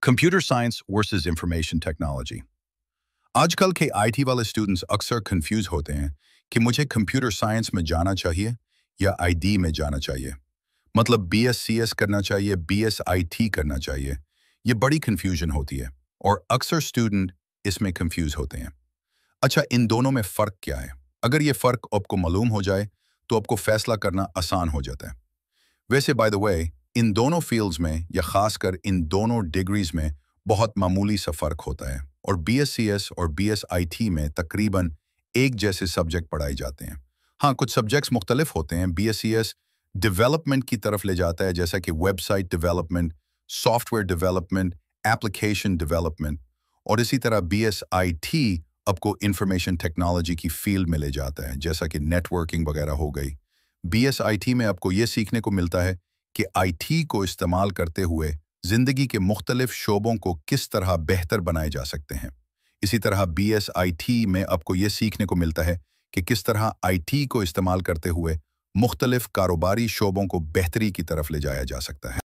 Computer science versus information technology. आजकल के IT वाले स्टूडेंट्स अक्सर कंफ्यूज होते हैं कि मुझे कंप्यूटर साइंस में जाना चाहिए या आईडी में जाना चाहिए। मतलब बीएससीएस करना चाहिए, बीएसआईटी करना चाहिए। ये बड़ी कंफ्यूजन होती है और अक्सर स्टूडेंट इसमें कंफ्यूज होते हैं। अच्छा, इन दोनों में फ़र्क क्या है? अगर ये फ़र्क आपको मालूम हो जाए तो आपको फैसला करना आसान हो जाता है। वैसे बाय द वे, इन दोनों फील्ड्स में या खासकर इन दोनों डिग्रीज में बहुत मामूली सा फ़र्क होता है और बीएससीएस और बीएसआईटी में तकरीबन एक जैसे सब्जेक्ट पढ़ाए जाते हैं। हाँ, कुछ सब्जेक्ट्स मुख्तलिफ होते हैं। बीएससीएस डेवलपमेंट की तरफ ले जाता है, जैसा कि website development, software development, application development. और इसी तरह बीएसआईटी आपको इंफॉर्मेशन टेक्नोलॉजी की फील्ड में ले जाता है, जैसा कि नेटवर्किंग वगैरह हो गई। बीएसआईटी में आपको ये सीखने को मिलता है कि आईटी को इस्तेमाल करते हुए ज़िंदगी के मुख्तलिफ शोबों को किस तरह बेहतर बनाए जा सकते हैं। इसी तरह बीएसआईटी में आपको ये सीखने को मिलता है कि किस तरह आईटी को इस्तेमाल करते हुए मुख्तलिफ कारोबारी शोबों को बेहतरी की तरफ ले जाया जा सकता है।